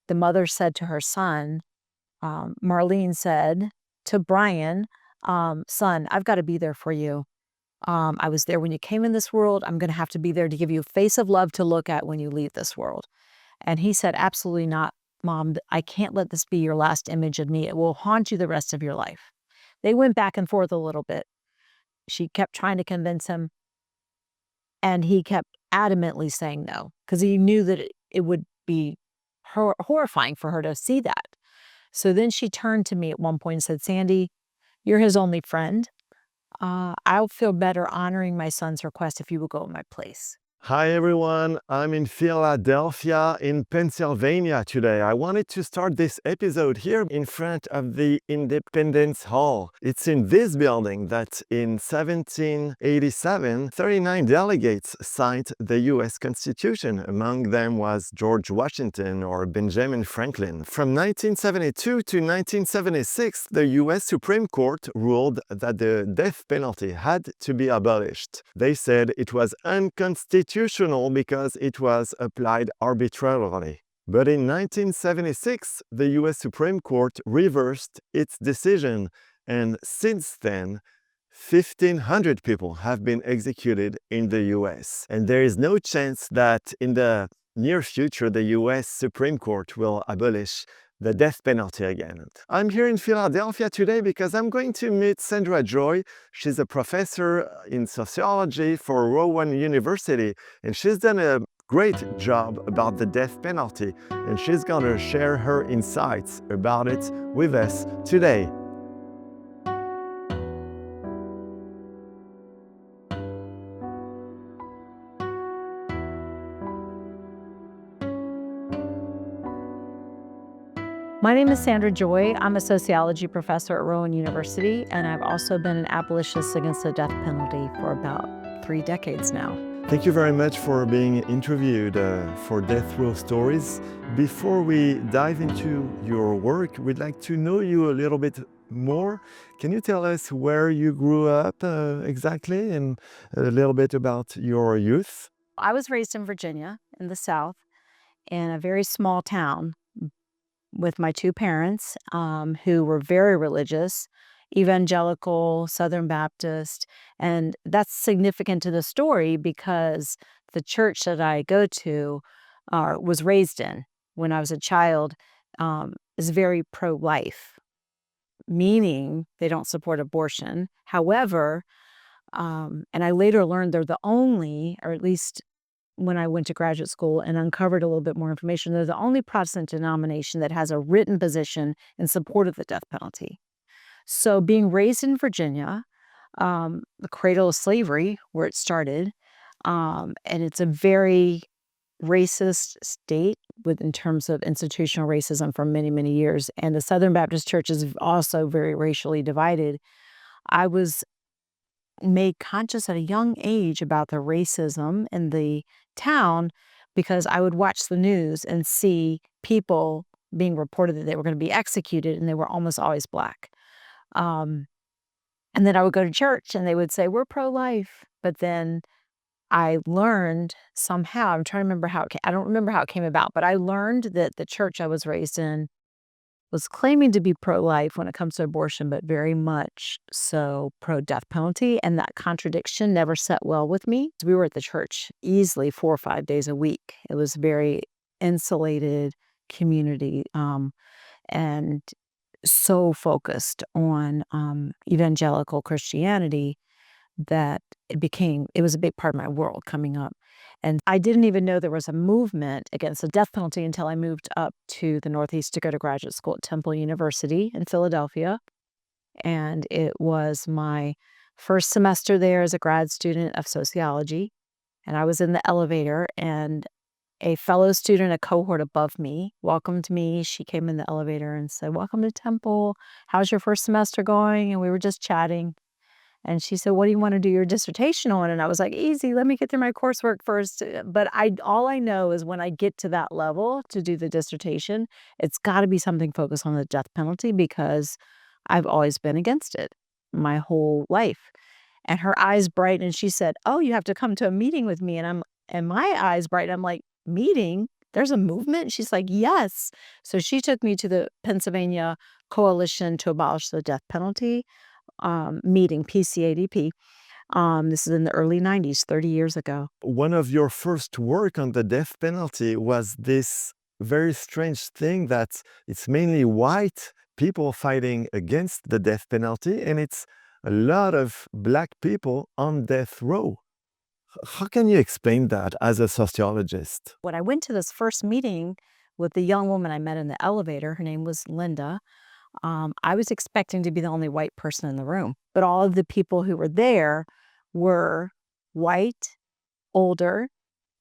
the mother said to her son, Marlene said to Brian, son, I've got to be there for you. I was there when you came in this world. I'm going to have to be there to give you a face of love to look at when you leave this world. And he said, absolutely not, Mom. I can't let this be your last image of me. It will haunt you the rest of your life. They went back and forth a little bit. She kept trying to convince him, and he kept adamantly saying no, because he knew that it would be horrifying for her to see that. So then she turned to me at one point and said, Sandy, you're his only friend. I'll feel better honoring my son's request if you will go in my place. Hi everyone, I'm in Philadelphia in Pennsylvania today. I wanted to start this episode here in front of the Independence Hall. It's in this building that in 1787, 39 delegates signed the US Constitution. Among them was George Washington or Benjamin Franklin. From 1972 to 1976, the US Supreme Court ruled that the death penalty had to be abolished. They said it was unconstitutional because it was applied arbitrarily. But in 1976, the US Supreme Court reversed its decision, and since then, 1,500 people have been executed in the US. And there is no chance that in the near future, the US Supreme Court will abolish the death penalty again. I'm here in Philadelphia today because I'm going to meet Sandra Joy. She's a professor in sociology for Rowan University, and she's done a great job about the death penalty, and she's going to share her insights about it with us today. My name is Sandra Joy. I'm a sociology professor at Rowan University, and I've also been an abolitionist against the death penalty for about 3 decades now. Thank you very much for being interviewed for Death Row Stories. Before we dive into your work, we'd like to know you a little bit more. Can you tell us where you grew up exactly, and a little bit about your youth? I was raised in Virginia, in the South, in a very small town with my 2 parents, who were very religious, evangelical, Southern Baptist, and that's significant to the story because the church that I go to, was raised in when I was a child, is very pro-life, meaning they don't support abortion. However, and I later learned they're the only, or at least when I went to graduate school and uncovered a little bit more information, they're the only Protestant denomination that has a written position in support of the death penalty. So being raised in Virginia, the cradle of slavery, where it started, and it's a very racist state in terms of institutional racism for many, many years. And the Southern Baptist Church is also very racially divided. I was made conscious at a young age about the racism in the town because I would watch the news and see people being reported that they were going to be executed, and they were almost always Black. And then I would go to church and they would say, we're pro-life. But then I learned somehow, I'm trying to remember how I don't remember how it came about, but I learned that the church I was raised in was claiming to be pro-life when it comes to abortion, but very much so pro-death penalty. And that contradiction never sat well with me. We were at the church easily 4 or 5 days a week. It was a very insulated community, and so focused on evangelical Christianity that it was a big part of my world coming up. And I didn't even know there was a movement against the death penalty until I moved up to the Northeast to go to graduate school at Temple University in Philadelphia. And it was my first semester there as a grad student of sociology. And I was in the elevator, and a fellow student, a cohort above me, welcomed me. She came in the elevator and said, welcome to Temple. How's your first semester going? And we were just chatting. And she said, what do you want to do your dissertation on? And I was like, easy, let me get through my coursework first. But all I know is when I get to that level to do the dissertation, it's got to be something focused on the death penalty because I've always been against it my whole life. And her eyes brightened and she said, oh, you have to come to a meeting with me. And my eyes brightened. I'm like, meeting? there's a movement? She's like, yes. So she took me to the Pennsylvania Coalition to Abolish the Death Penalty meeting, PCADP. This is in the early 90s, 30 years ago. One of your first work on the death penalty was this very strange thing that it's mainly white people fighting against the death penalty, and it's a lot of Black people on death row. How can you explain that as a sociologist? When I went to this first meeting with the young woman I met in the elevator, her name was Linda, I was expecting to be the only white person in the room. But all of the people who were there were white, older,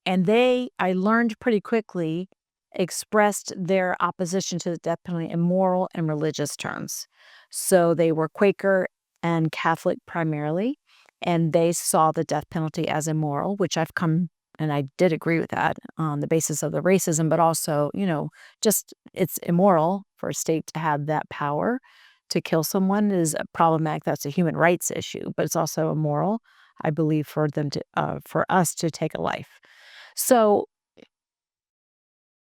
and I learned pretty quickly, expressed their opposition to the death penalty in moral and religious terms. So they were Quaker and Catholic primarily, and they saw the death penalty as immoral, which I've come, and I did agree with that on the basis of the racism, but also, just it's immoral for a state to have that power to kill someone is problematic. That's a human rights issue, but it's also immoral, I believe, for us to take a life. So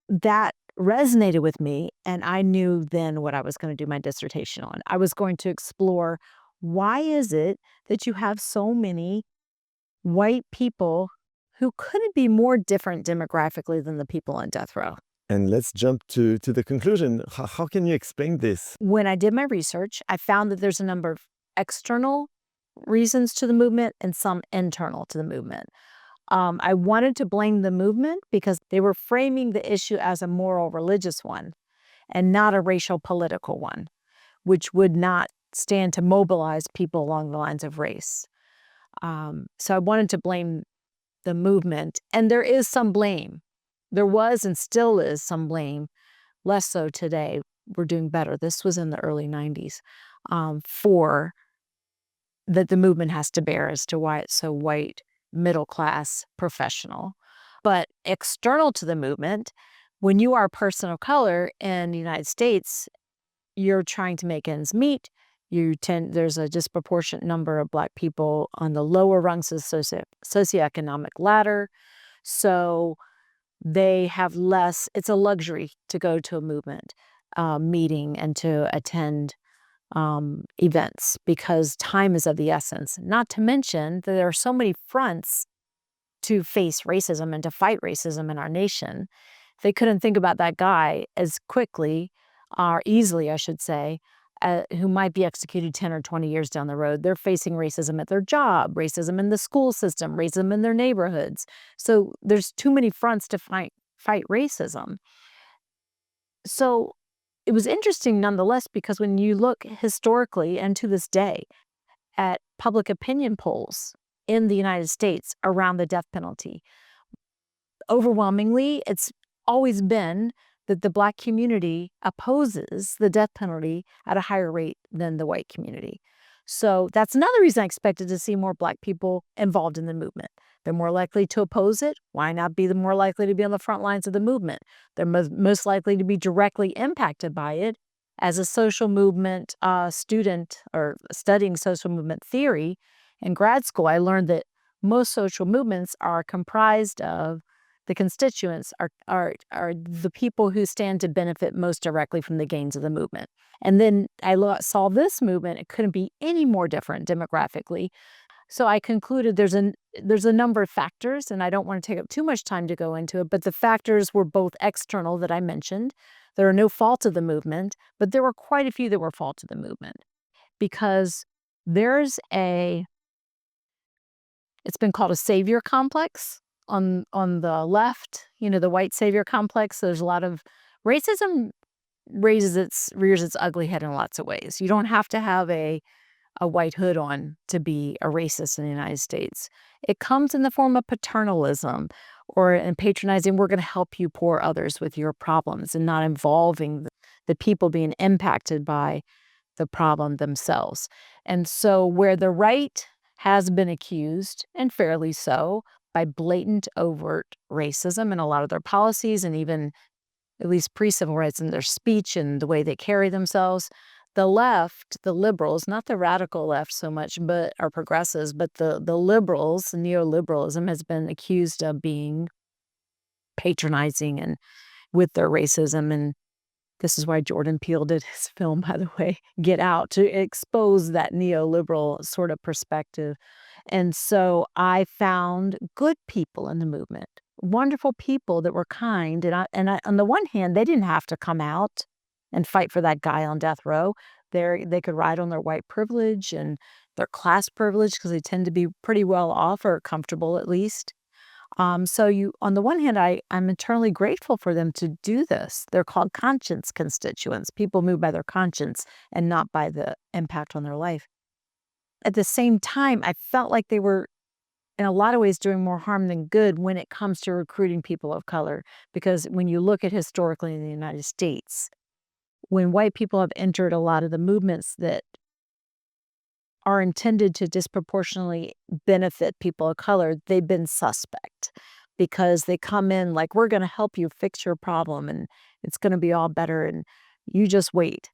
that resonated with me, and I knew then what I was going to do my dissertation on. I was going to explore, why is it that you have so many white people who couldn't be more different demographically than the people on death row? And let's jump to the conclusion. How can you explain this? When I did my research, I found that there's a number of external reasons to the movement and some internal to the movement. I wanted to blame the movement because they were framing the issue as a moral religious one and not a racial political one, which would not stand to mobilize people along the lines of race. So I wanted to blame the movement, and there is some blame. There was and still is some blame, less so today. We're doing better. This was in the early 90s, for that the movement has to bear as to why it's so white, middle class, professional. But external to the movement, when you are a person of color in the United States, you're trying to make ends meet. There's a disproportionate number of Black people on the lower rungs of the socioeconomic ladder. So they have less, it's a luxury to go to a movement meeting and to attend events because time is of the essence. Not to mention that there are so many fronts to face racism and to fight racism in our nation. They couldn't think about that guy as quickly or easily, I should say, who might be executed 10 or 20 years down the road. They're facing racism at their job, racism in the school system, racism in their neighborhoods. So there's too many fronts to fight racism. So it was interesting nonetheless, because when you look historically and to this day at public opinion polls in the United States around the death penalty, overwhelmingly, it's always been that the Black community opposes the death penalty at a higher rate than the white community. So that's another reason I expected to see more Black people involved in the movement. They're more likely to oppose it. Why not be the more likely to be on the front lines of the movement? They're most likely to be directly impacted by it. As a social movement student or studying social movement theory in grad school, I learned that most social movements are comprised of the constituents are the people who stand to benefit most directly from the gains of the movement. And then I saw this movement, it couldn't be any more different demographically. So I concluded there's a number of factors, and I don't want to take up too much time to go into it, but the factors were both external that I mentioned. There are no fault of the movement, but there were quite a few that were fault of the movement because it's been called a savior complex on the left, the white savior complex. There's a lot of racism rears its ugly head in lots of ways. You don't have to have a white hood on to be a racist in the United States. It comes in the form of paternalism and patronizing. We're going to help you poor others with your problems and not involving the people being impacted by the problem themselves. And so where the right has been accused, and fairly so, by blatant, overt racism in a lot of their policies and even at least pre-civil rights in their speech and the way they carry themselves, the left, the liberals, not the radical left so much, but our progressives, but the liberals, neoliberalism has been accused of being patronizing and with their racism. And this is why Jordan Peele did his film, by the way, Get Out, to expose that neoliberal sort of perspective. And so I found good people in the movement, wonderful people that were kind. And I, on the one hand, they didn't have to come out and fight for that guy on death row. They could ride on their white privilege and their class privilege because they tend to be pretty well off or comfortable at least. So on the one hand, I'm eternally grateful for them to do this. They're called conscience constituents. People move by their conscience and not by the impact on their life. At the same time, I felt like they were, in a lot of ways, doing more harm than good when it comes to recruiting people of color. Because when you look at historically in the United States, when white people have entered a lot of the movements that are intended to disproportionately benefit people of color, they've been suspect because they come in like, we're going to help you fix your problem and it's going to be all better and you just wait.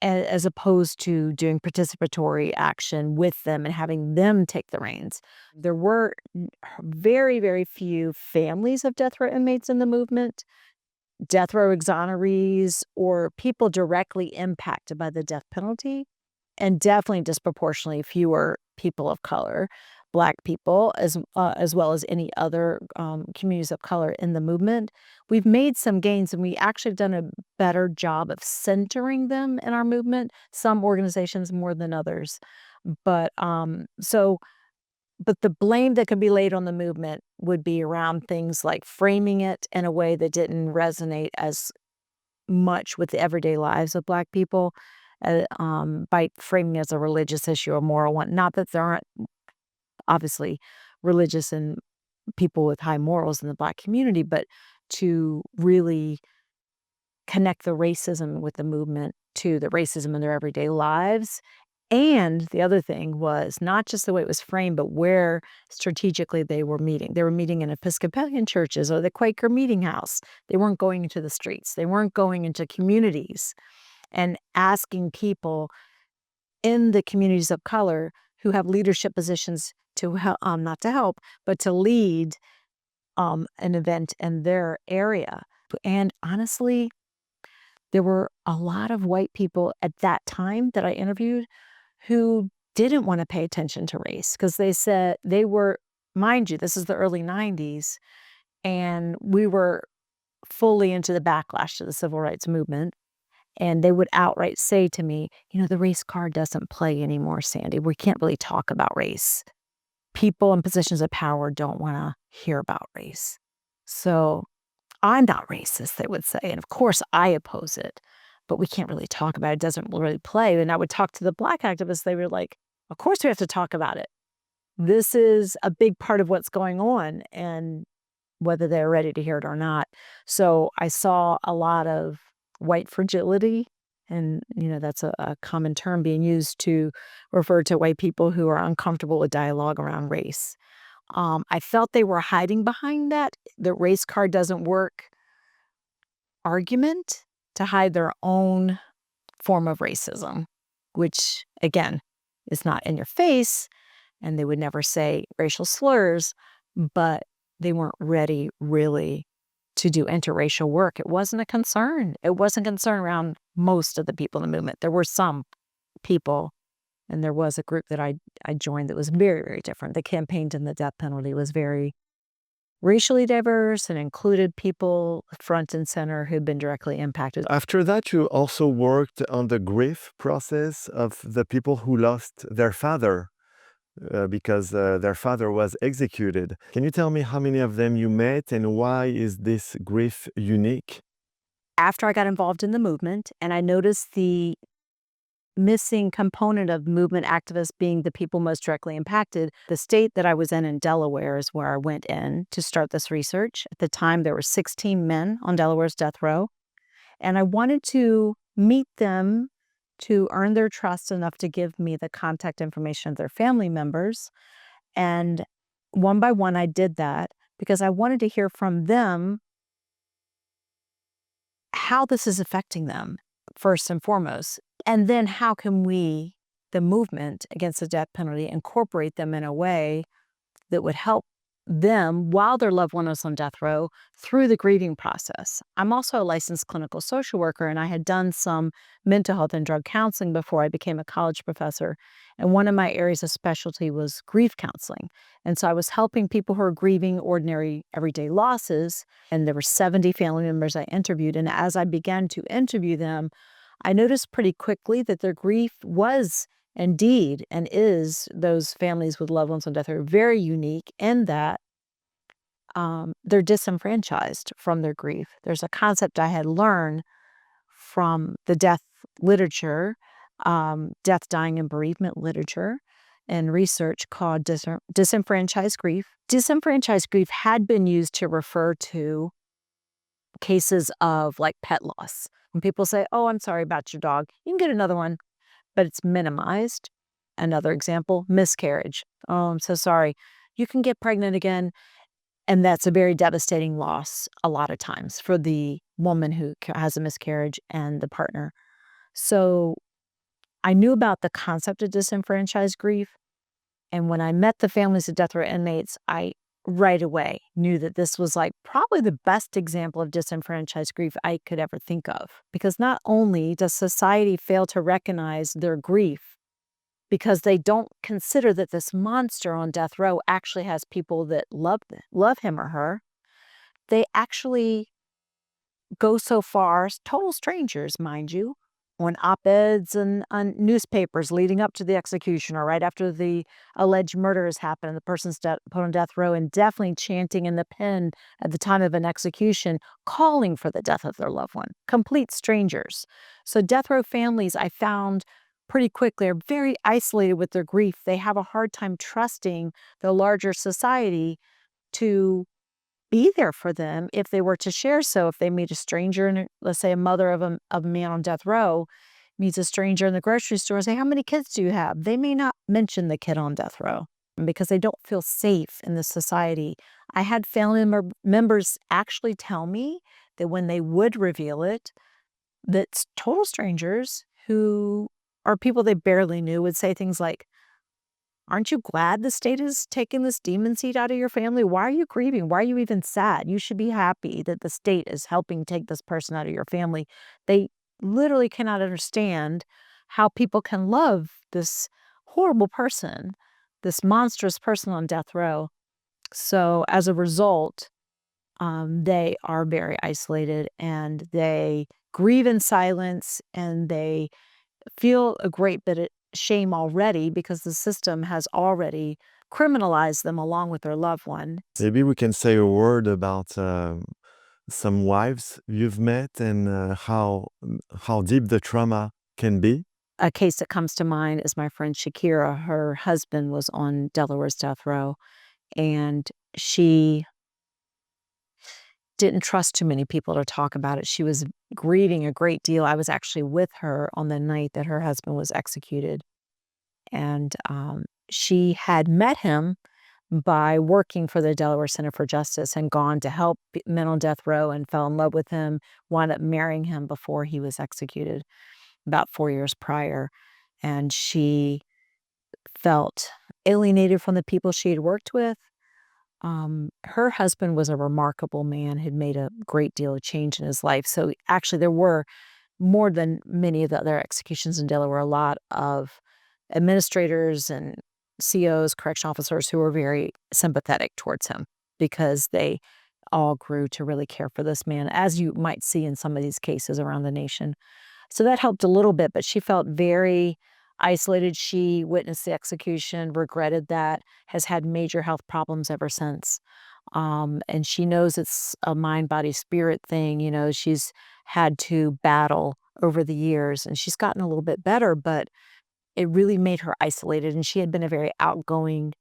As opposed to doing participatory action with them and having them take the reins. There were very, very few families of death row inmates in the movement, death row exonerees, or people directly impacted by the death penalty. And definitely disproportionately fewer people of color, Black people, as well as any other communities of color in the movement. We've made some gains, and we actually have done a better job of centering them in our movement. Some organizations more than others, but but the blame that could be laid on the movement would be around things like framing it in a way that didn't resonate as much with the everyday lives of Black people, by framing it as a religious issue or moral one. Not that there aren't obviously religious and people with high morals in the Black community, but to really connect the racism with the movement to the racism in their everyday lives. And the other thing was not just the way it was framed, but where strategically they were meeting. They were meeting in Episcopalian churches or the Quaker Meeting House. They weren't going into the streets. They weren't going into communities and asking people in the communities of color who have leadership positions to help, not to help, but to lead an event in their area. And honestly, there were a lot of white people at that time that I interviewed who didn't want to pay attention to race because they said they were, mind you, this is the early 90s, and we were fully into the backlash to the civil rights movement. And they would outright say to me, the race card doesn't play anymore, Sandy. We can't really talk about race. People in positions of power don't want to hear about race. So I'm not racist, they would say. And of course, I oppose it, but we can't really talk about it. It doesn't really play. And I would talk to the Black activists. They were like, of course we have to talk about it. This is a big part of what's going on, and whether they're ready to hear it or not. So I saw a lot of white fragility. And, that's a common term being used to refer to white people who are uncomfortable with dialogue around race. I felt they were hiding behind that, the race card doesn't work argument to hide their own form of racism, which, again, is not in your face, and they would never say racial slurs, but they weren't ready really to do interracial work. It wasn't a concern. It wasn't a concern around most of the people in the movement. There were some people, and there was a group that I joined that was very, very different. The campaign to the death penalty was very racially diverse and included people front and center who'd been directly impacted. After that, you also worked on the grief process of the people who lost their father because their father was executed. Can you tell me how many of them you met and why is this grief unique? After I got involved in the movement and I noticed the missing component of movement activists being the people most directly impacted, the state that I was in Delaware, is where I went in to start this research. At the time, there were 16 men on Delaware's death row, and I wanted to meet them to earn their trust enough to give me the contact information of their family members. And one by one, I did that because I wanted to hear from them how this is affecting them, first and foremost. And then how can we, the movement against the death penalty, incorporate them in a way that would help them while their loved one was on death row through the grieving process. I'm also a licensed clinical social worker, and I had done some mental health and drug counseling before I became a college professor. And one of my areas of specialty was grief counseling. And so I was helping people who are grieving ordinary everyday losses. And there were 70 family members I interviewed. And as I began to interview them, I noticed pretty quickly that their grief was indeed and is, those families with loved ones on death row, very unique in that they're disenfranchised from their grief. There's a concept I had learned from the death literature, death, dying, and bereavement literature and research called disenfranchised grief. Disenfranchised grief had been used to refer to cases of like pet loss. When people say, "Oh, I'm sorry about your dog, you can get another one," but it's minimized. Another example, miscarriage. "Oh, I'm so sorry. You can get pregnant again." And that's a very devastating loss a lot of times for the woman who has a miscarriage and the partner. So I knew about the concept of disenfranchised grief. And when I met the families of death row inmates, I right away knew that this was like probably the best example of disenfranchised grief I could ever think of. Because not only does society fail to recognize their grief, because they don't consider that this monster on death row actually has people that love him or her. They actually go so far, total strangers, mind you, on op-eds and on newspapers leading up to the execution or right after the alleged murder has happened and the person's put on death row, and definitely chanting in the pen at the time of an execution, calling for the death of their loved one. Complete strangers. So death row families, I found pretty quickly, are very isolated with their grief. They have a hard time trusting the larger society to be there for them if they were to share. So if they meet a stranger, and let's say a mother of a man on death row meets a stranger in the grocery store and say, "How many kids do you have?" They may not mention the kid on death row because they don't feel safe in this society. I had family members actually tell me that when they would reveal it, that total strangers who are people they barely knew would say things like, "Aren't you glad the state is taking this demon seed out of your family? Why are you grieving? Why are you even sad? You should be happy that the state is helping take this person out of your family." They literally cannot understand how people can love this horrible person, this monstrous person on death row. So as a result, they are very isolated and they grieve in silence, and they feel a great bit of shame already because the system has already criminalized them along with their loved one. Maybe we can say a word about some wives you've met and how deep the trauma can be. A case that comes to mind is my friend Shakira. Her husband was on Delaware's death row, and she didn't trust too many people to talk about it. She was grieving a great deal. I was actually with her on the night that her husband was executed. And she had met him by working for the Delaware Center for Justice and gone to help men on death row and fell in love with him, wound up marrying him before he was executed about 4 years prior. And she felt alienated from the people she had worked with. Her husband was a remarkable man, had made a great deal of change in his life. So actually, there were more than many of the other executions in Delaware, a lot of administrators and COs, correction officers who were very sympathetic towards him because they all grew to really care for this man, as you might see in some of these cases around the nation. So that helped a little bit, but she felt very isolated. She witnessed the execution, regretted that, has had major health problems ever since. And she knows it's a mind, body, spirit thing. You know, she's had to battle over the years, and she's gotten a little bit better, but it really made her isolated. And she had been a very outgoing,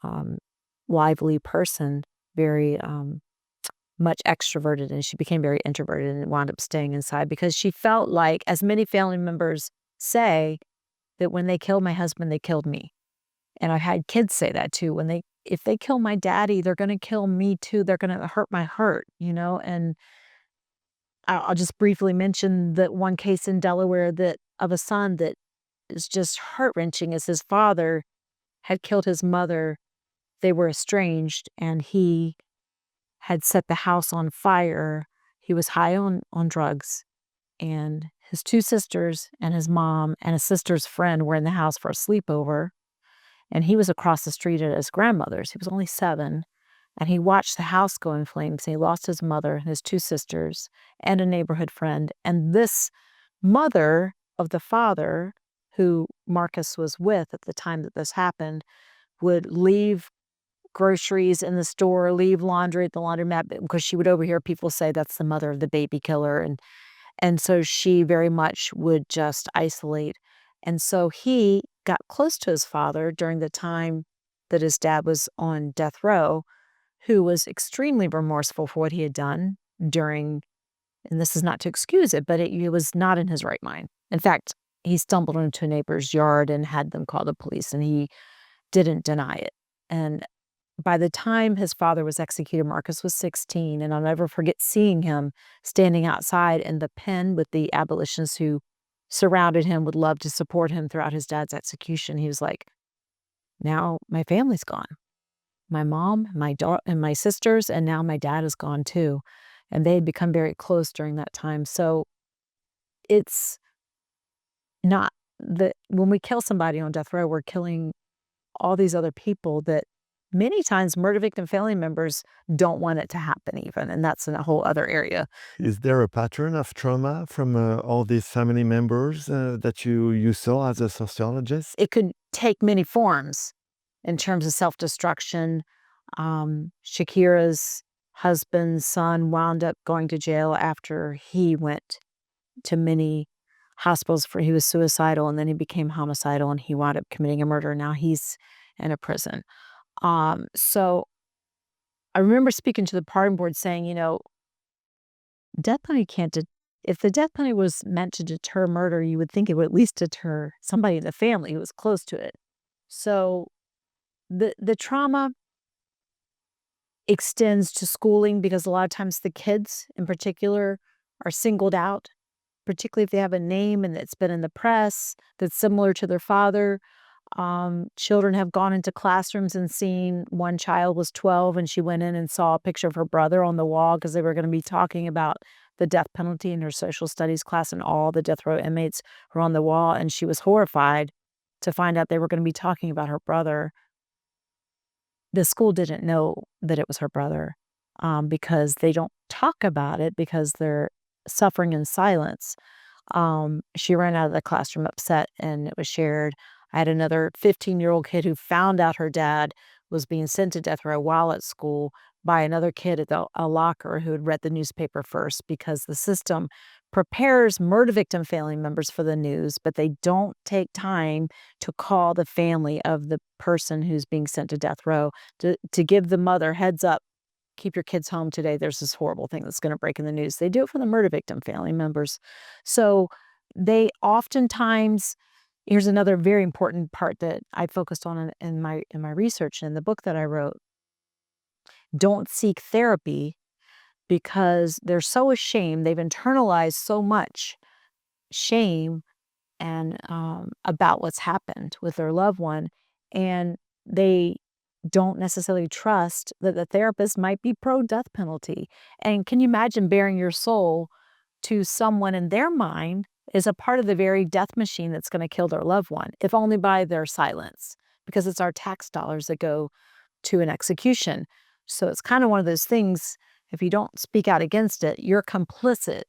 um, lively person, very much extroverted, and she became very introverted and wound up staying inside because she felt like, as many family members say, that when they killed my husband, they killed me. And I've had kids say that too. If they kill my daddy, they're gonna kill me too. They're gonna hurt my heart, you know? And I'll just briefly mention that one case in Delaware that of a son that is just heart-wrenching, is his father had killed his mother they were estranged, and he had set the house on fire. He was high on drugs, and his 2 sisters and his mom and his sister's friend were in the house for a sleepover, and he was across the street at his grandmother's. He was only 7, and he watched the house go in flames. He lost his mother and his 2 sisters and a neighborhood friend, and this mother of the father, who Marcus was with at the time that this happened, would leave groceries in the store, leave laundry at the laundromat because she would overhear people say that's the mother of the baby killer, and so she very much would just isolate. And so he got close to his father during the time that his dad was on death row, who was extremely remorseful for what he had done during, and this is not to excuse it, but he was not in his right mind. In fact, he stumbled into a neighbor's yard and had them call the police, and he didn't deny it. And by the time his father was executed, Marcus was 16, and I'll never forget seeing him standing outside in the pen with the abolitionists who surrounded him, would love to support him throughout his dad's execution. He was like, now my family's gone. My mom, my daughter, and my sisters, and now my dad is gone too. And they had become very close during that time. So it's not that when we kill somebody on death row, we're killing all these other people that many times murder victim family members don't want it to happen even, and that's in a whole other area. Is there a pattern of trauma from all these family members that you saw as a sociologist? It could take many forms in terms of self-destruction. Shakira's husband's son wound up going to jail after he went to many hospitals for he was suicidal, and then he became homicidal, and he wound up committing a murder. Now he's in a prison. So I remember speaking to the pardon board saying, death penalty can't if the death penalty was meant to deter murder, you would think it would at least deter somebody in the family who was close to it. So the trauma extends to schooling because a lot of times the kids in particular are singled out, particularly if they have a name and it's been in the press that's similar to their father. Children have gone into classrooms and seen one child was 12 and she went in and saw a picture of her brother on the wall because they were going to be talking about the death penalty in her social studies class, and all the death row inmates were on the wall, and she was horrified to find out they were going to be talking about her brother. The school didn't know that it was her brother because they don't talk about it because they're suffering in silence. She ran out of the classroom upset, and it was shared. I had another 15-year-old kid who found out her dad was being sent to death row while at school by another kid at a locker who had read the newspaper first, because the system prepares murder victim family members for the news, but they don't take time to call the family of the person who's being sent to death row to give the mother heads up. Keep your kids home today. There's this horrible thing that's going to break in the news. They do it for the murder victim family members. So they oftentimes, here's another very important part that I focused on in my research and in the book that I wrote. Don't seek therapy because they're so ashamed. They've internalized so much shame and about what's happened with their loved one, and they don't necessarily trust that the therapist might be pro death penalty. And can you imagine bearing your soul to someone in their mind is a part of the very death machine that's going to kill their loved one, if only by their silence, because it's our tax dollars that go to an execution. So it's kind of one of those things, if you don't speak out against it, you're complicit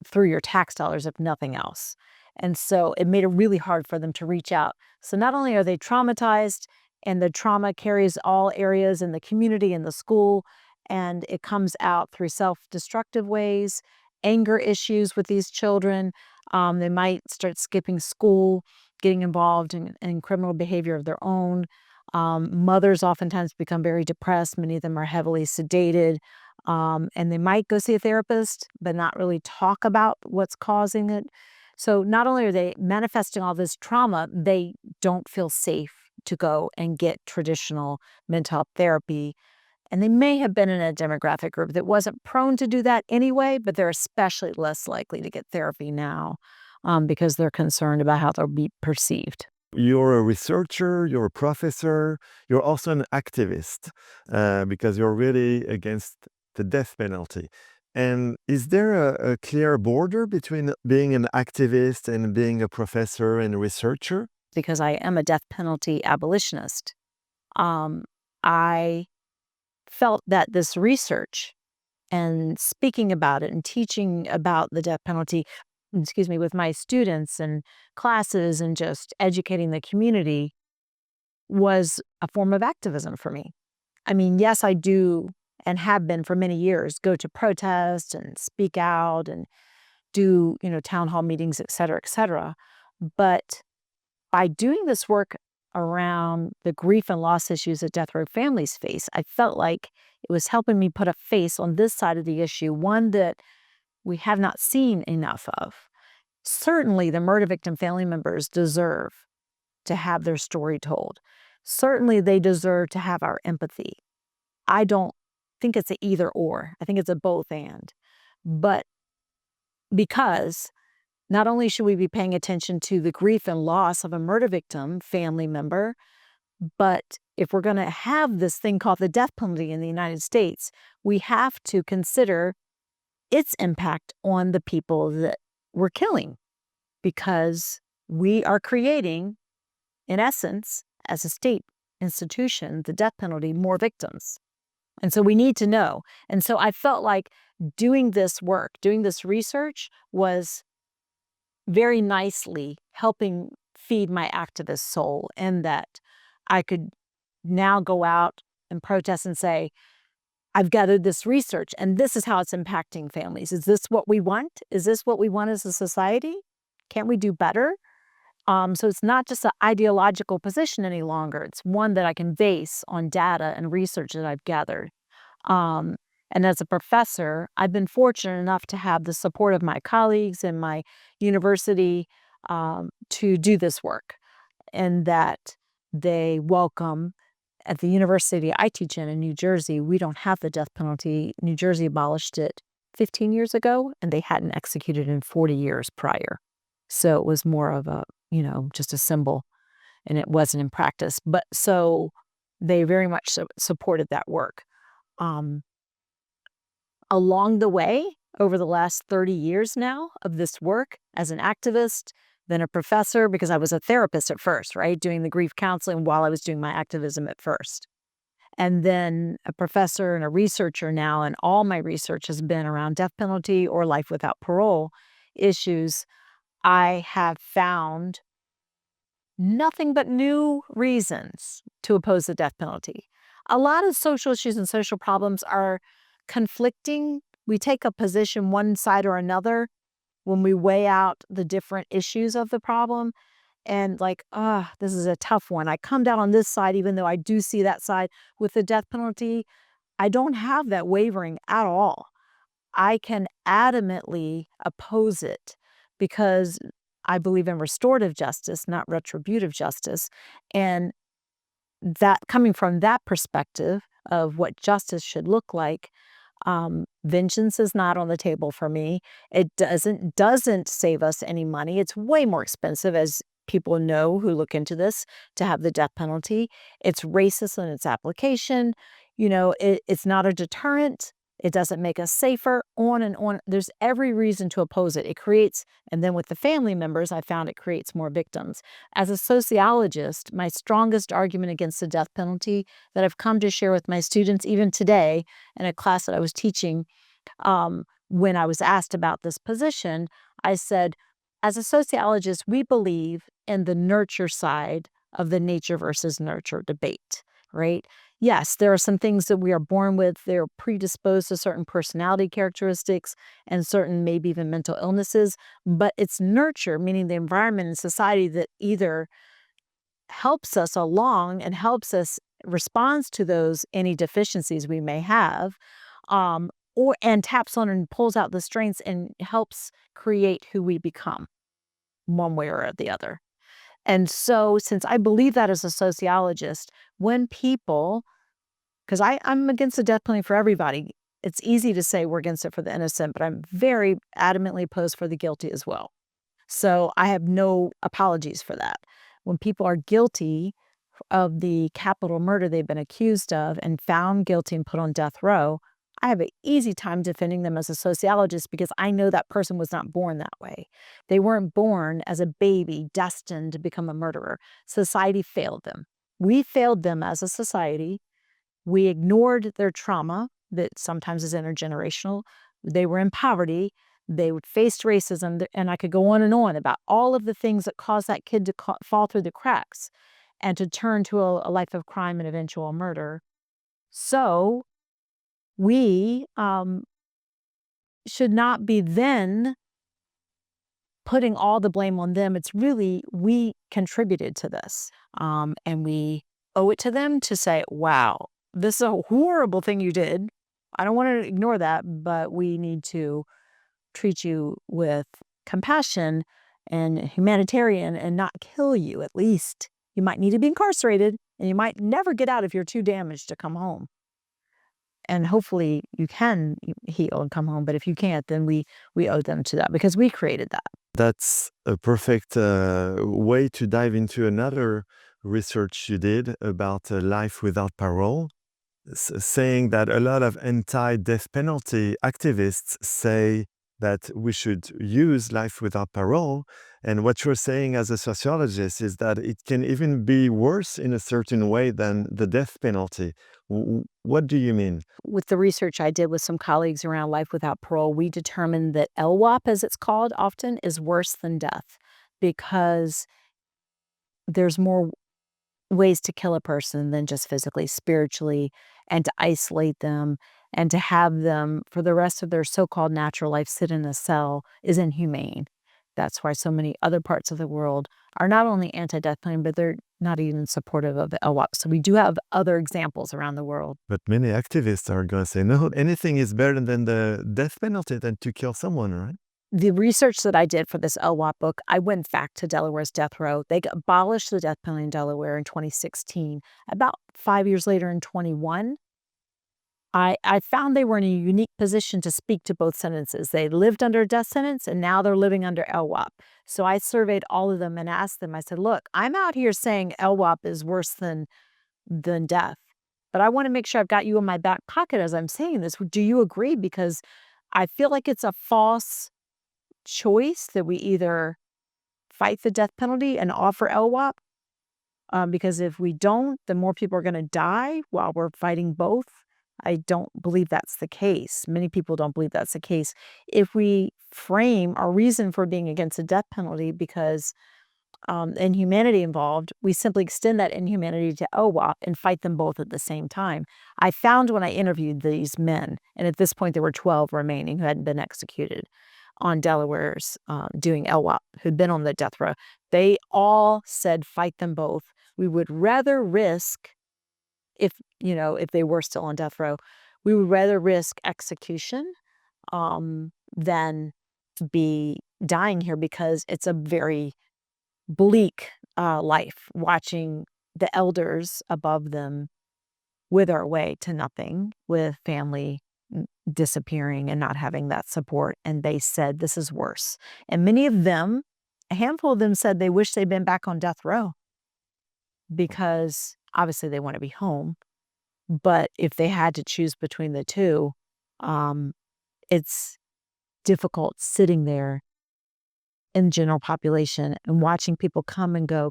through your tax dollars, if nothing else. And so it made it really hard for them to reach out. So not only are they traumatized, and the trauma carries all areas in the community and the school, and it comes out through self-destructive ways, anger issues with these children. They might start skipping school, getting involved in criminal behavior of their own. Mothers oftentimes become very depressed. Many of them are heavily sedated. And they might go see a therapist, but not really talk about what's causing it. So not only are they manifesting all this trauma, they don't feel safe to go and get traditional mental health therapy. And they may have been in a demographic group that wasn't prone to do that anyway, but they're especially less likely to get therapy now because they're concerned about how they'll be perceived. You're a researcher, you're a professor, you're also an activist because you're really against the death penalty. And is there a clear border between being an activist and being a professor and a researcher? Because I am a death penalty abolitionist. Um, I felt that this research and speaking about it and teaching about the death penalty, excuse me, with my students and classes and just educating the community was a form of activism for me. I mean, yes, I do and have been for many years go to protest and speak out and do, town hall meetings, et cetera, et cetera. But by doing this work around the grief and loss issues that death row families face, I felt like it was helping me put a face on this side of the issue, one that we have not seen enough of. Certainly, the murder victim family members deserve to have their story told. Certainly, they deserve to have our empathy. I don't think it's a either or. I think it's a both and. But because not only should we be paying attention to the grief and loss of a murder victim family member, but if we're going to have this thing called the death penalty in the United States, we have to consider its impact on the people that we're killing, because we are creating, in essence, as a state institution, the death penalty, more victims. And so we need to know. And so I felt like doing this work, doing this research was very nicely helping feed my activist soul, in that I could now go out and protest and say, I've gathered this research and this is how it's impacting families. Is this what we want? Is this what we want as a society? Can't we do better? So it's not just an ideological position any longer. It's one that I can base on data and research that I've gathered. Um, and as a professor, I've been fortunate enough to have the support of my colleagues and my university to do this work, and that they welcome. At the university I teach in New Jersey, we don't have the death penalty. New Jersey abolished it 15 years ago, and they hadn't executed in 40 years prior. So it was more of a, just a symbol, and it wasn't in practice. But so they very much supported that work. Along the way, over the last 30 years now of this work as an activist, then a professor, because I was a therapist at first, right? Doing the grief counseling while I was doing my activism at first. And then a professor and a researcher now, and all my research has been around death penalty or life without parole issues. I have found nothing but new reasons to oppose the death penalty. A lot of social issues and social problems are conflicting. We take a position one side or another when we weigh out the different issues of the problem, and like, this is a tough one. I come down on this side, even though I do see that side. With the death penalty, I don't have that wavering at all. I can adamantly oppose it because I believe in restorative justice, not retributive justice. And that, coming from that perspective of what justice should look like, vengeance is not on the table for me. It doesn't save us any money. It's way more expensive, as people know who look into this, to have the death penalty. It's racist in its application. It's not a deterrent. It doesn't make us safer, on and on. There's every reason to oppose it. It creates, and then with the family members, I found it creates more victims. As a sociologist, my strongest argument against the death penalty that I've come to share with my students, even today in a class that I was teaching, when I was asked about this position, I said, as a sociologist, we believe in the nurture side of the nature versus nurture debate, right? Yes, there are some things that we are born with. They're predisposed to certain personality characteristics and certain maybe even mental illnesses, but it's nurture, meaning the environment and society, that either helps us along and helps us responds to those any deficiencies we may have, and taps on and pulls out the strengths and helps create who we become, one way or the other. And so, since I believe that as a sociologist, when people, because I'm against the death penalty for everybody. It's easy to say we're against it for the innocent, but I'm very adamantly opposed for the guilty as well. So I have no apologies for that. when people are guilty of the capital murder they've been accused of and found guilty and put on death row, I have an easy time defending them as a sociologist because I know that person was not born that way. They weren't born as a baby destined to become a murderer. Society failed them. We failed them as a society. We ignored their trauma that sometimes is intergenerational. They were in poverty. They faced racism, and I could go on and on about all of the things that caused that kid to fall through the cracks and to turn to a life of crime and eventual murder. So we should not be then putting all the blame on them. It's really, we contributed to this. And we owe it to them to say, wow, this is a horrible thing you did. I don't want to ignore that, but we need to treat you with compassion and humanitarian and not kill you. At least you might need to be incarcerated and you might never get out if you're too damaged to come home. And hopefully you can heal and come home. But if you can't, then we owe them to that because we created that. That's a perfect way to dive into another research you did about life without parole, saying that a lot of anti-death penalty activists say that we should use life without parole. And what you're saying as a sociologist is that it can even be worse in a certain way than the death penalty. What do you mean? With the research I did with some colleagues around life without parole, we determined that LWOP, as it's called often, is worse than death because there's more ways to kill a person than just physically, spiritually, and to isolate them and to have them for the rest of their so-called natural life sit in a cell is inhumane. That's why so many other parts of the world are not only anti-death penalty, but they're not even supportive of the LWOP. So we do have other examples around the world. But many activists are going to say, no, anything is better than the death penalty than to kill someone, right? The research that I did for this LWOP book, I went back to Delaware's death row. They abolished the death penalty in Delaware in 2016. About 5 years later in 21, I found they were in a unique position to speak to both sentences. They lived under a death sentence, and now they're living under LWOP. So I surveyed all of them and asked them, I said, look, I'm out here saying LWOP is worse than death, but I want to make sure I've got you in my back pocket as I'm saying this. Do you agree? Because I feel like it's a false choice that we either fight the death penalty and offer LWOP, because if we don't, then more people are going to die while we're fighting both. I don't believe that's the case. Many people don't believe that's the case. If we frame our reason for being against the death penalty because inhumanity involved, we simply extend that inhumanity to LWOP and fight them both at the same time. I found when I interviewed these men, and at this point there were 12 remaining who hadn't been executed on Delaware's doing LWOP, who'd been on the death row, they all said fight them both. We would rather risk, if they were still on death row, we would rather risk execution than be dying here because it's a very bleak life, watching the elders above them wither away to nothing, with family disappearing and not having that support. And they said this is worse. And many of them, a handful of them, said they wish they'd been back on death row because obviously they want to be home. But if they had to choose between the two, it's difficult sitting there in the general population and watching people come and go,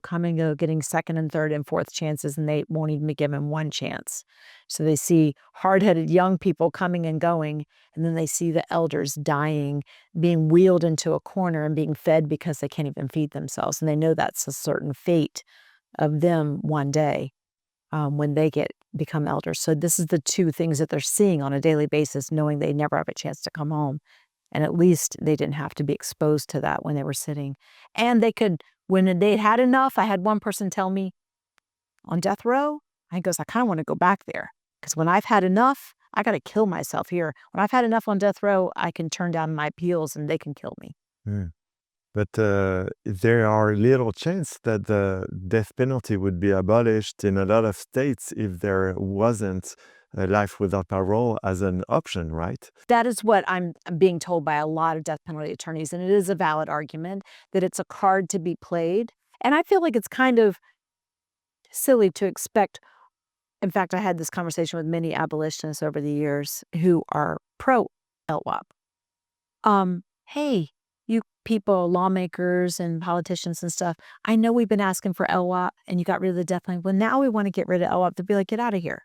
getting second and third and fourth chances, and they won't even be given one chance. So they see hard-headed young people coming and going, and then they see the elders dying, being wheeled into a corner and being fed because they can't even feed themselves. And they know that's a certain fate of them one day when they become elders. So this is the two things that they're seeing on a daily basis, knowing they never have a chance to come home. And at least they didn't have to be exposed to that when they were sitting. And they could, when they had enough, I had one person tell me on death row, he goes, I kind of want to go back there because when I've had enough, I got to kill myself here. When I've had enough on death row, I can turn down my appeals and they can kill me. But there are little chance that the death penalty would be abolished in a lot of states if there wasn't life without parole as an option, right? That is what I'm being told by a lot of death penalty attorneys, and it is a valid argument that it's a card to be played. And I feel like it's kind of silly to expect. In fact, I had this conversation with many abolitionists over the years who are pro LWOP. Hey, you people, lawmakers and politicians and stuff, I know we've been asking for LWOP and you got rid of the death penalty. Well, now we want to get rid of LWOP. To be like, get out of here.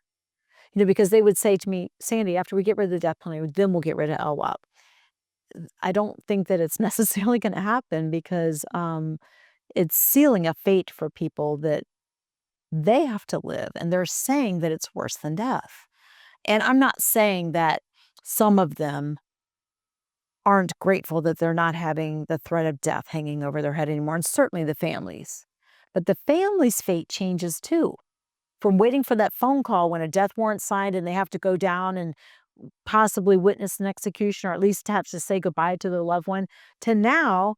Because they would say to me, Sandy, after we get rid of the death penalty, then we'll get rid of LWOP. I don't think that it's necessarily going to happen because it's sealing a fate for people that they have to live. And they're saying that it's worse than death. And I'm not saying that some of them aren't grateful that they're not having the threat of death hanging over their head anymore, and certainly the families. But the family's fate changes too. From waiting for that phone call when a death warrant's signed and they have to go down and possibly witness an execution or at least have to say goodbye to their loved one, to now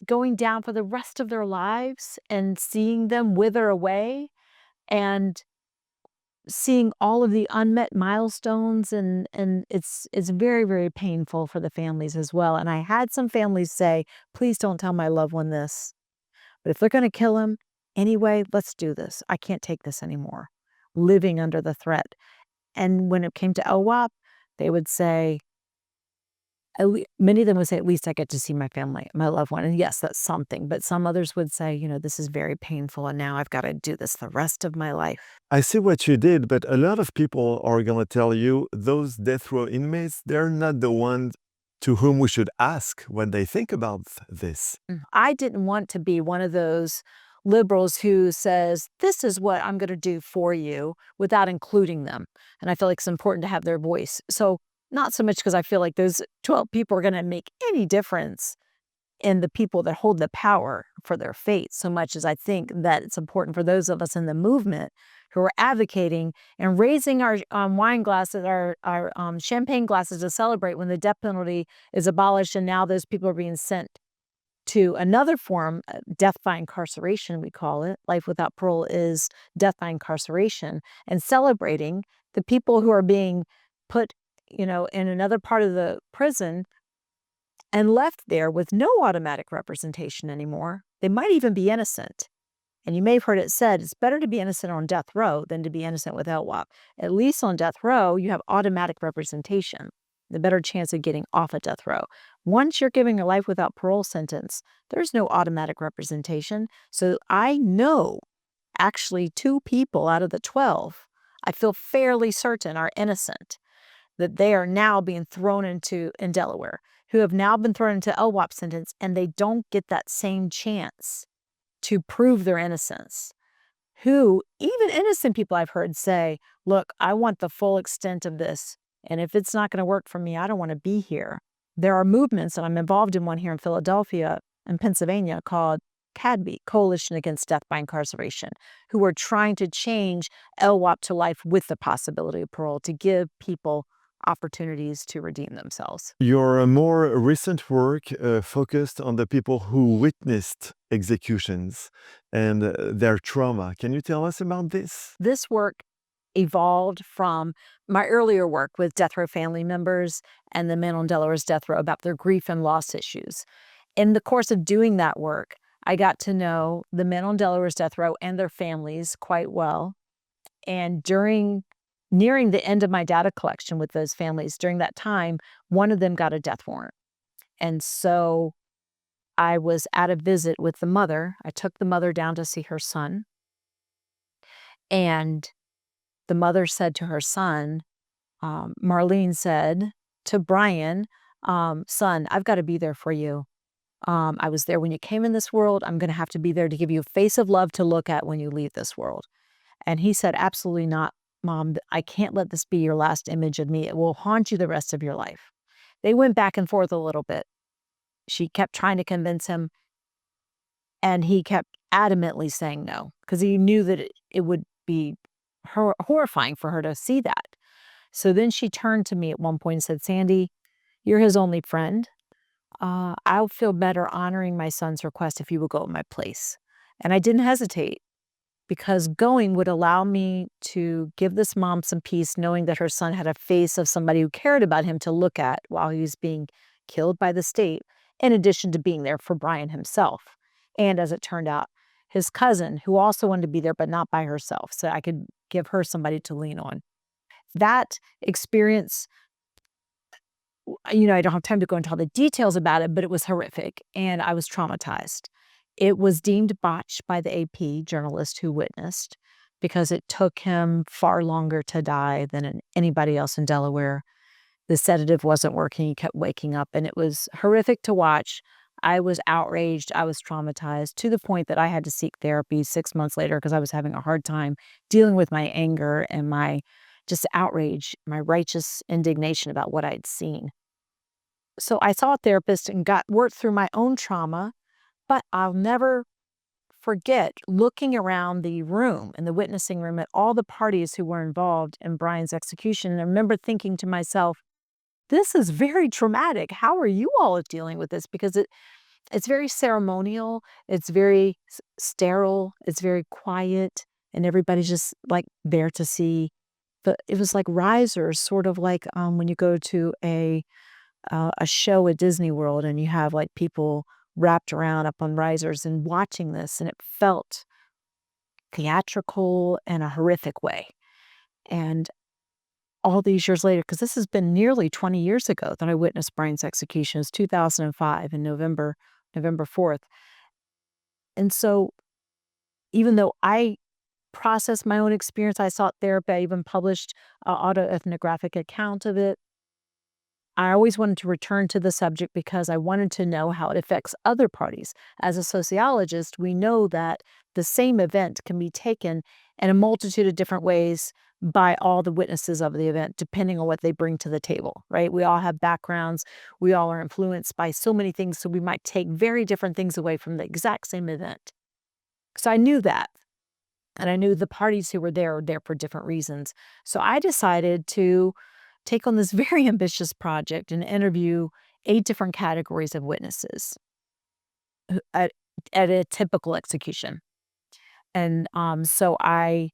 going down for the rest of their lives and seeing them wither away and seeing all of the unmet milestones, and it's very, very painful for the families as well. And I had some families say, please don't tell my loved one this, but if they're going to kill him anyway, let's do this. I can't take this anymore, living under the threat. And when it came to LWOP, they would say, many of them would say, at least I get to see my family, my loved one. And yes, that's something. But some others would say, this is very painful. And now I've got to do this the rest of my life. I see what you did, but a lot of people are going to tell you those death row inmates, they're not the ones to whom we should ask what they think about this. I didn't want to be one of those liberals who says, this is what I'm going to do for you without including them. And I feel like it's important to have their voice. So not so much because I feel like those 12 people are going to make any difference in the people that hold the power for their fate, so much as I think that it's important for those of us in the movement who are advocating and raising our wine glasses, our champagne glasses to celebrate when the death penalty is abolished and now those people are being sent to another form, death by incarceration, we call it. Life without parole is death by incarceration, and celebrating the people who are being put, in another part of the prison and left there with no automatic representation anymore. They might even be innocent. And you may have heard it said, it's better to be innocent on death row than to be innocent with LWOP. At least on death row, you have automatic representation, the better chance of getting off of death row. Once you're giving a life without parole sentence, there's no automatic representation. So I know actually 2 people out of the 12, I feel fairly certain are innocent, that they are now being thrown in Delaware, who have now been thrown into LWOP sentence, and they don't get that same chance to prove their innocence. Who, even innocent people I've heard say, look, I want the full extent of this, and if it's not going to work for me, I don't want to be here. There are movements, and I'm involved in one here in Philadelphia and Pennsylvania called CADB, Coalition Against Death by Incarceration, who are trying to change LWOP to life with the possibility of parole to give people opportunities to redeem themselves. Your more recent work focused on the people who witnessed executions and their trauma. Can you tell us about this? This work evolved from my earlier work with death row family members and the men on Delaware's death row about their grief and loss issues. In the course of doing that work, I got to know the men on Delaware's death row and their families quite well. And nearing the end of my data collection with those families, during that time, one of them got a death warrant. And so I was at a visit with the mother. I took the mother down to see her son. And the mother said to her son, Marlene said to Brian, son, I've got to be there for you. I was there when you came in this world. I'm going to have to be there to give you a face of love to look at when you leave this world. And he said, absolutely not, Mom. I can't let this be your last image of me. It will haunt you the rest of your life. They went back and forth a little bit. She kept trying to convince him, and he kept adamantly saying no, because he knew that it would be horrifying for her to see that. So then she turned to me at one point and said, Sandy, you're his only friend. I'll feel better honoring my son's request if you would go at my place. And I didn't hesitate, because going would allow me to give this mom some peace, knowing that her son had a face of somebody who cared about him to look at while he was being killed by the state, in addition to being there for Brian himself. And as it turned out, his cousin, who also wanted to be there, but not by herself, so I could give her somebody to lean on. That experience, I don't have time to go into all the details about it, but it was horrific, and I was traumatized. It was deemed botched by the AP journalist who witnessed because it took him far longer to die than anybody else in Delaware. The sedative wasn't working, he kept waking up, and it was horrific to watch. I was outraged, I was traumatized to the point that I had to seek therapy 6 months later because I was having a hard time dealing with my anger and my just outrage, my righteous indignation about what I'd seen. So I saw a therapist and worked through my own trauma, but I'll never forget looking around the room, in the witnessing room, at all the parties who were involved in Brian's execution, and I remember thinking to myself, "This is very traumatic. How are you all dealing with this?" Because it's very ceremonial, it's very sterile, it's very quiet, and everybody's just, like, there to see. But it was like risers, sort of like, when you go to a show at Disney World and you have, like, people wrapped around up on risers and watching this, and it felt theatrical in a horrific way. And all these years later, because this has been nearly 20 years ago that I witnessed Brian's execution. It was 2005 in November 4th. And so even though I processed my own experience, I sought therapy, I even published an autoethnographic account of it. I always wanted to return to the subject because I wanted to know how it affects other parties. As a sociologist, we know that the same event can be taken in a multitude of different ways by all the witnesses of the event, depending on what they bring to the table, right? We all have backgrounds. We all are influenced by so many things, so we might take very different things away from the exact same event. So I knew that. And I knew the parties who were there for different reasons. So I decided to take on this very ambitious project and interview 8 different categories of witnesses at a typical execution. And, so I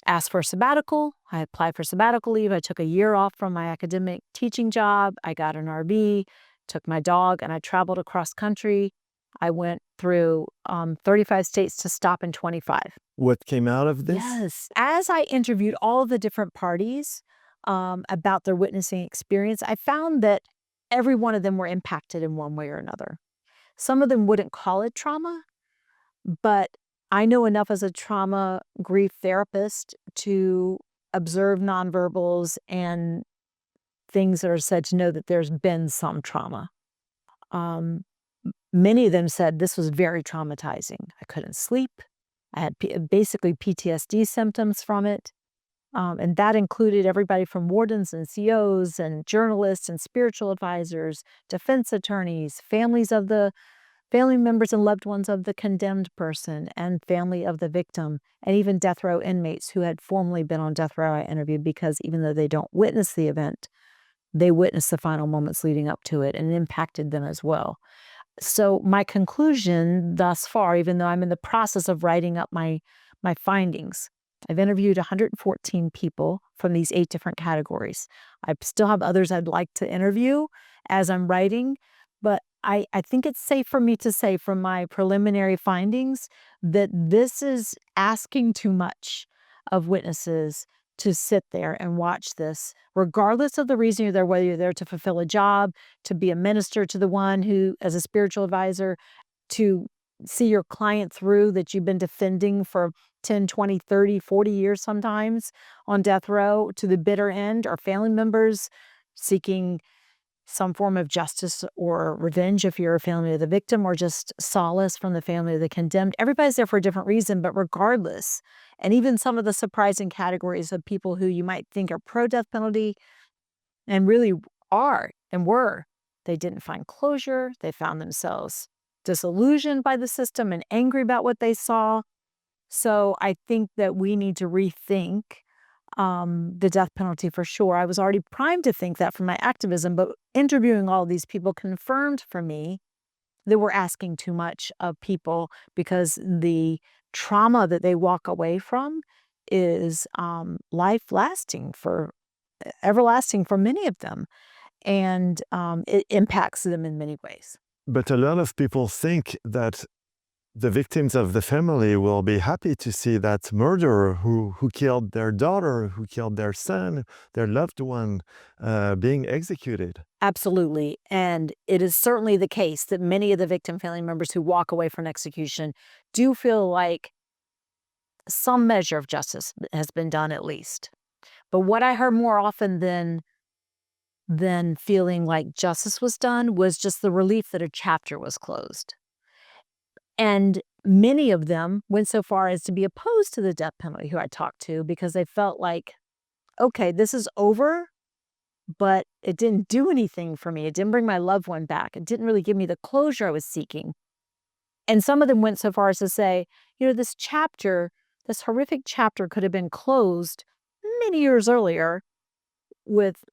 asked for a sabbatical. I applied for sabbatical leave. I took a year off from my academic teaching job. I got an RV, took my dog, and I traveled across country. I went through, 35 states to stop in 25. What came out of this? Yes. As I interviewed all of the different parties, about their witnessing experience, I found that every one of them were impacted in one way or another. Some of them wouldn't call it trauma, but I know enough as a trauma grief therapist to observe nonverbals and things that are said to know that there's been some trauma. Um, Many of them said this was very traumatizing. I couldn't sleep. I had basically PTSD symptoms from it. And that included everybody from wardens and COs and journalists and spiritual advisors, defense attorneys, family members and loved ones of the condemned person and family of the victim, and even death row inmates who had formerly been on death row I interviewed because even though they don't witness the event, they witnessed the final moments leading up to it and it impacted them as well. So my conclusion thus far, even though I'm in the process of writing up my findings, I've interviewed 114 people from these 8 different categories. I still have others I'd like to interview as I'm writing, but I think it's safe for me to say from my preliminary findings that this is asking too much of witnesses to sit there and watch this, regardless of the reason you're there, whether you're there to fulfill a job, to be a minister to the one who, as a spiritual advisor, to see your client through that you've been defending for 10, 20, 30, 40 years sometimes on death row to the bitter end, or family members seeking some form of justice or revenge if you're a family of the victim, or just solace from the family of the condemned. Everybody's there for a different reason, but regardless, and even some of the surprising categories of people who you might think are pro-death penalty and really are and were, they didn't find closure. They found themselves disillusioned by the system and angry about what they saw. So I think that we need to rethink the death penalty for sure. I was already primed to think that from my activism, but interviewing all these people confirmed for me that we're asking too much of people because the trauma that they walk away from is life lasting for everlasting for many of them, and it impacts them in many ways. But a lot of people think that the victims of the family will be happy to see that murderer who killed their daughter, who killed their son, their loved one, being executed. Absolutely. And it is certainly the case that many of the victim family members who walk away from an execution do feel like some measure of justice has been done at least. But what I heard more often than feeling like justice was done was just the relief that a chapter was closed. And many of them went so far as to be opposed to the death penalty who I talked to because they felt like, okay, this is over, but it didn't do anything for me. It didn't bring my loved one back. It didn't really give me the closure I was seeking. And some of them went so far as to say, this chapter, this horrific chapter could have been closed many years earlier with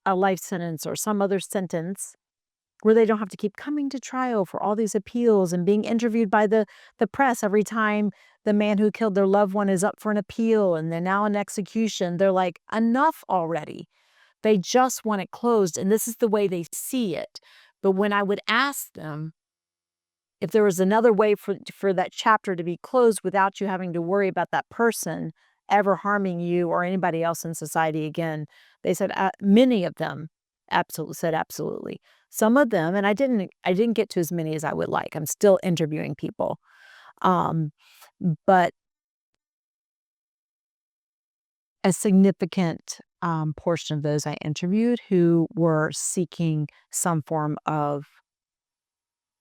a life sentence or some other sentence where they don't have to keep coming to trial for all these appeals and being interviewed by the press every time the man who killed their loved one is up for an appeal and they're now in execution. They're like, enough already. They just want it closed, and this is the way they see it. But when I would ask them if there was another way for that chapter to be closed without you having to worry about that person ever harming you or anybody else in society again, they said many of them absolutely. Some of them, and I didn't get to as many as I would like. I'm still interviewing people, um, but a significant portion of those I interviewed who were seeking some form of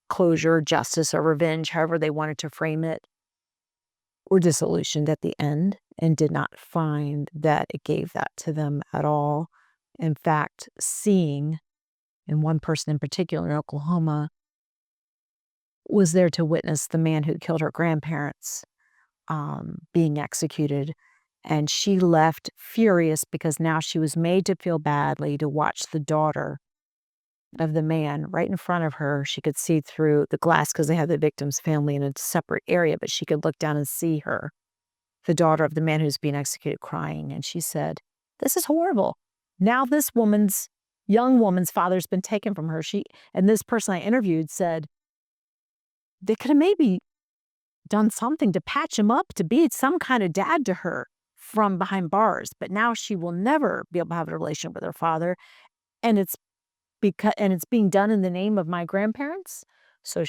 closure, justice, or revenge, however they wanted to frame it, were disillusioned at the end and did not find that it gave that to them at all. In fact, seeing, and one person in particular in Oklahoma was there to witness the man who killed her grandparents being executed. And she left furious because now she was made to feel badly to watch the daughter of the man right in front of her. She could see through the glass because they had the victim's family in a separate area, but she could look down and see her, the daughter of the man who's being executed, crying. And she said, "This is horrible. Now this young woman's father's been taken from her." And this person I interviewed said, they could have maybe done something to patch him up, to be some kind of dad to her from behind bars. But now she will never be able to have a relationship with her father. And it's being done in the name of my grandparents. So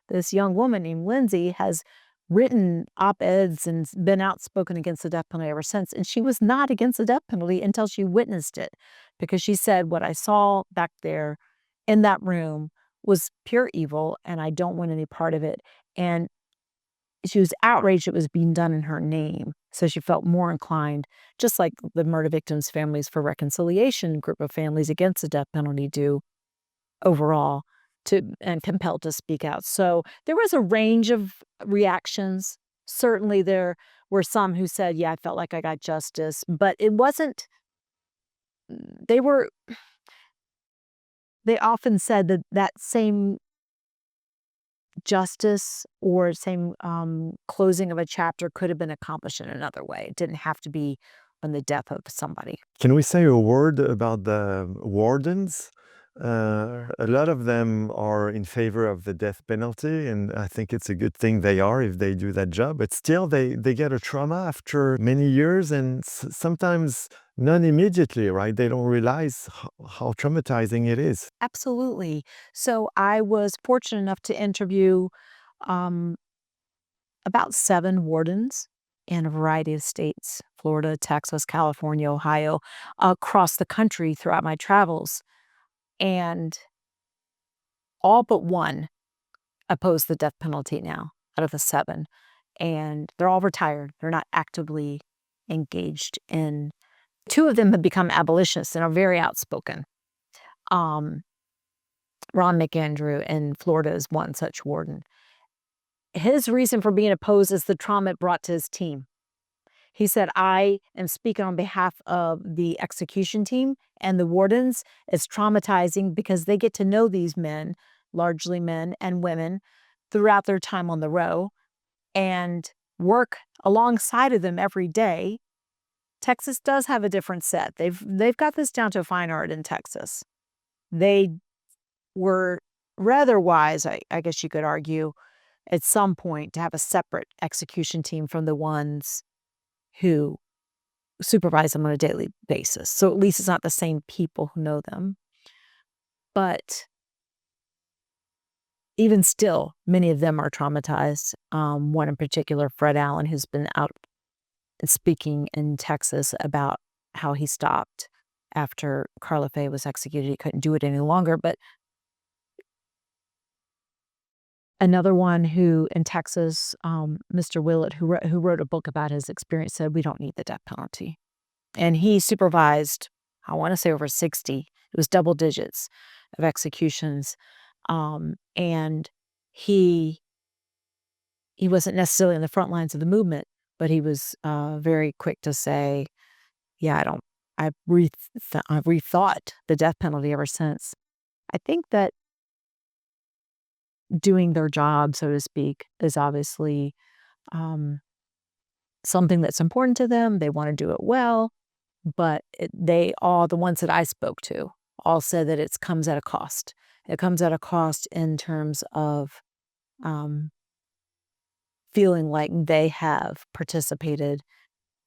this young woman named Lindsay, has written op-eds and been outspoken against the death penalty ever since. And she was not against the death penalty until she witnessed it, because she said, what I saw back there in that room was pure evil, and I don't want any part of it. And she was outraged it was being done in her name. So she felt more inclined, just like the murder victims' families for reconciliation group of families against the death penalty do overall, and compelled to speak out. So there was a range of reactions. Certainly there were some who said, yeah, I felt like I got justice, but it wasn't, they often said that same justice or same closing of a chapter could have been accomplished in another way. It didn't have to be on the death of somebody. Can we say a word about the wardens? A lot of them are in favor of the death penalty, and I think it's a good thing they are if they do that job. But still, they get a trauma after many years, and sometimes not immediately, right? They don't realize how traumatizing it is. Absolutely. So I was fortunate enough to interview about 7 wardens in a variety of states: Florida, Texas, California, Ohio, across the country throughout my travels. And all but one oppose the death penalty now out of the 7. And they're all retired. They're not actively engaged in. 2 of them have become abolitionists and are very outspoken. Ron McAndrew in Florida is one such warden. His reason for being opposed is the trauma it brought to his team. He said, I am speaking on behalf of the execution team and the wardens. It's traumatizing because they get to know these men, largely men and women, throughout their time on the row and work alongside of them every day. Texas does have a different set. They've got this down to a fine art in Texas. They were rather wise, I guess you could argue, at some point to have a separate execution team from the ones who supervise them on a daily basis. So at least it's not the same people who know them. But even still, many of them are traumatized. One in particular, Fred Allen, who's been out speaking in Texas about how he stopped after Carla Faye was executed. He couldn't do it any longer. But another one who in Texas, Mr. Willett, who wrote a book about his experience, said, we don't need the death penalty. And he supervised, I want to say over 60, it was double digits of executions. And he wasn't necessarily in the front lines of the movement, but he was very quick to say, yeah, I've rethought the death penalty ever since. I think that doing their job, so to speak, is obviously something that's important to them. They want to do it well, but the ones that I spoke to, all said that it comes at a cost. It comes at a cost in terms of feeling like they have participated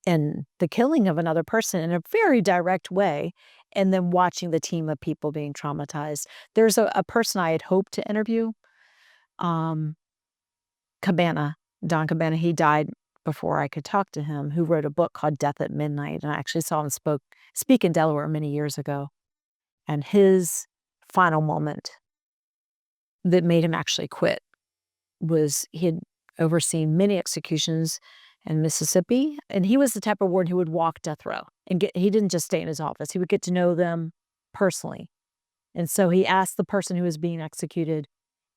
in the killing of another person in a very direct way, and then watching the team of people being traumatized. There's a person I had hoped to interview, Don Cabana. He died before I could talk to him, who wrote a book called Death at Midnight, and I actually saw him speak in Delaware many years ago. And his final moment that made him actually quit was he had overseen many executions in Mississippi, and he was the type of warden who would walk death row he didn't just stay in his office. He would get to know them personally. And so he asked the person who was being executed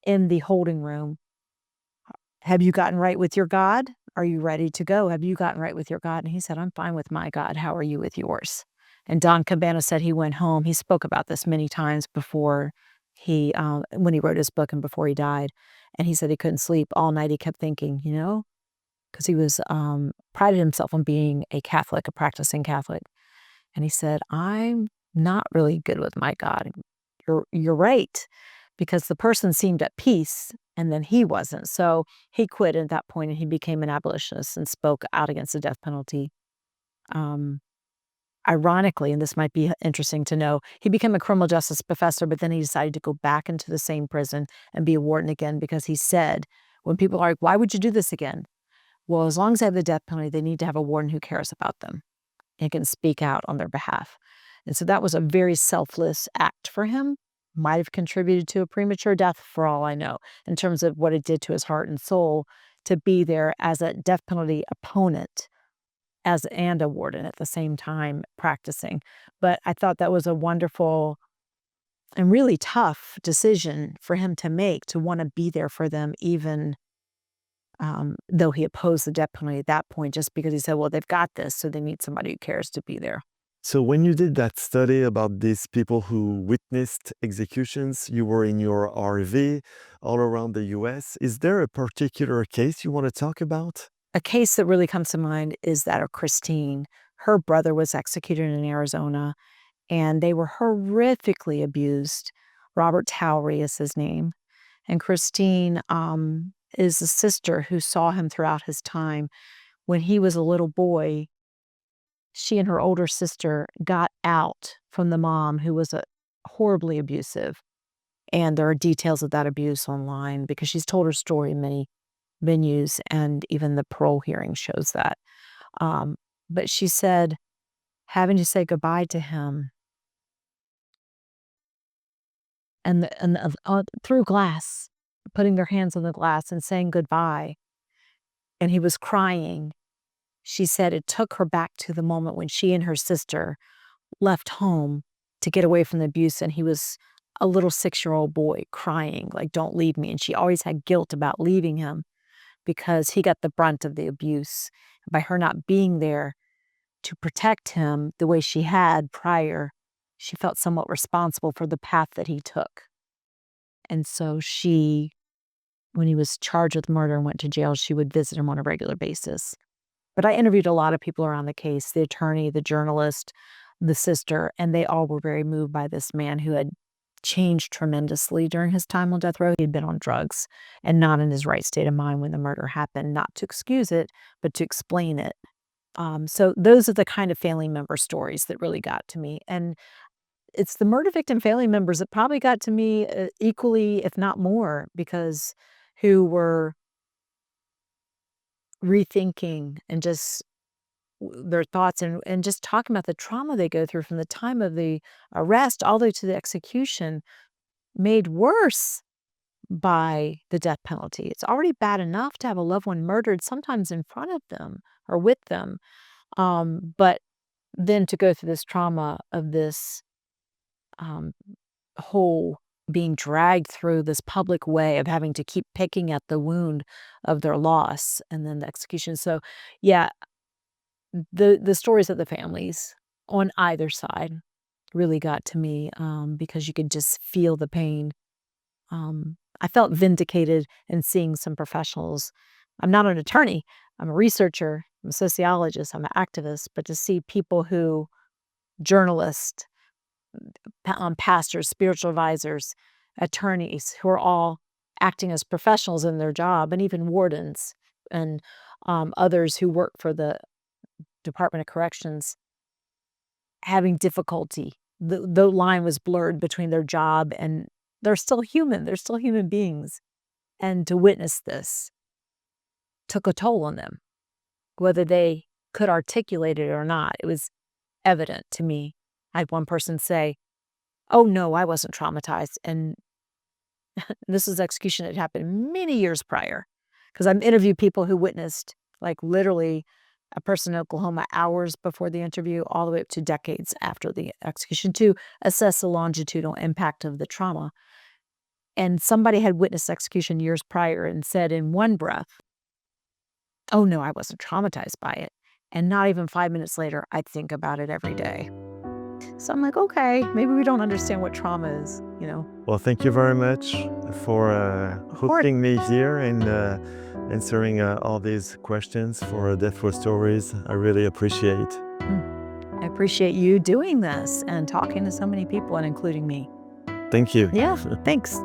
in the holding room, have you gotten right with your God? Are you ready to go? Have you gotten right with your God? And he said, I'm fine with my God. How are you with yours? And Don Cabana said he went home. He spoke about this many times before when he wrote his book and before he died. And he said he couldn't sleep all night. He kept thinking, because he was prided himself on being a Catholic, a practicing Catholic. And he said, I'm not really good with my God. You're right, because the person seemed at peace and then he wasn't. So he quit at that point and he became an abolitionist and spoke out against the death penalty. Ironically, and this might be interesting to know, he became a criminal justice professor, but then he decided to go back into the same prison and be a warden again, because he said, when people are like, why would you do this again? Well, as long as they have the death penalty, they need to have a warden who cares about them and can speak out on their behalf. And so that was a very selfless act for him. Might have contributed to a premature death for all I know, in terms of what it did to his heart and soul to be there as a death penalty opponent and a warden at the same time practicing. But I thought that was a wonderful and really tough decision for him to make, to want to be there for them, even though he opposed the death penalty at that point, just because he said, well, they've got this, so they need somebody who cares to be there. So when you did that study about these people who witnessed executions, you were in your RV all around the US. Is there a particular case you want to talk about? A case that really comes to mind is that of Christine. Her brother was executed in Arizona, and they were horrifically abused. Robert Towery is his name. And Christine is a sister who saw him throughout his time. When he was a little boy, she and her older sister got out from the mom, who was horribly abusive. And there are details of that abuse online, because she's told her story in many venues, and even the parole hearing shows that. But she said, having to say goodbye to him and through glass, putting their hands on the glass and saying goodbye, and he was crying. She said it took her back to the moment when she and her sister left home to get away from the abuse, and he was a little 6-year-old boy crying, like, don't leave me. And she always had guilt about leaving him, because he got the brunt of the abuse. By her not being there to protect him the way she had prior, she felt somewhat responsible for the path that he took. And so when he was charged with murder and went to jail, she would visit him on a regular basis. But I interviewed a lot of people around the case, the attorney, the journalist, the sister, and they all were very moved by this man who had changed tremendously during his time on death row. He'd been on drugs and not in his right state of mind when the murder happened, not to excuse it, but to explain it. So those are the kind of family member stories that really got to me. And it's the murder victim family members that probably got to me equally, if not more, because who were rethinking and just their thoughts and just talking about the trauma they go through from the time of the arrest all the way to the execution, made worse by the death penalty. It's already bad enough to have a loved one murdered, sometimes in front of them or with them. But then to go through this trauma of this um, whole being dragged through this public way of having to keep picking at the wound of their loss and then the execution. So, yeah, the stories of the families on either side really got to me because you could just feel the pain. I felt vindicated in seeing some professionals. I'm not an attorney, I'm a researcher, I'm a sociologist, I'm an activist, but to see people who, journalists, pastors, spiritual advisors, attorneys, who are all acting as professionals in their job, and even wardens and others who work for the Department of Corrections, having difficulty. The line was blurred between their job and they're still human. They're still human beings. And to witness this took a toll on them, whether they could articulate it or not. It was evident to me. I had one person say, "Oh, no, I wasn't traumatized." And this was execution that happened many years prior. Because I've interviewed people who witnessed, like literally, a person in Oklahoma hours before the interview, all the way up to decades after the execution to assess the longitudinal impact of the trauma. And somebody had witnessed execution years prior and said in one breath, "Oh, no, I wasn't traumatized by it." And not even 5 minutes later, I think about it every day. So I'm like, okay, maybe we don't understand what trauma is, you know? Well, thank you very much for hosting me here and answering all these questions for Death Row Stories. I really appreciate. I appreciate you doing this and talking to so many people and including me. Thank you. Yeah, thanks.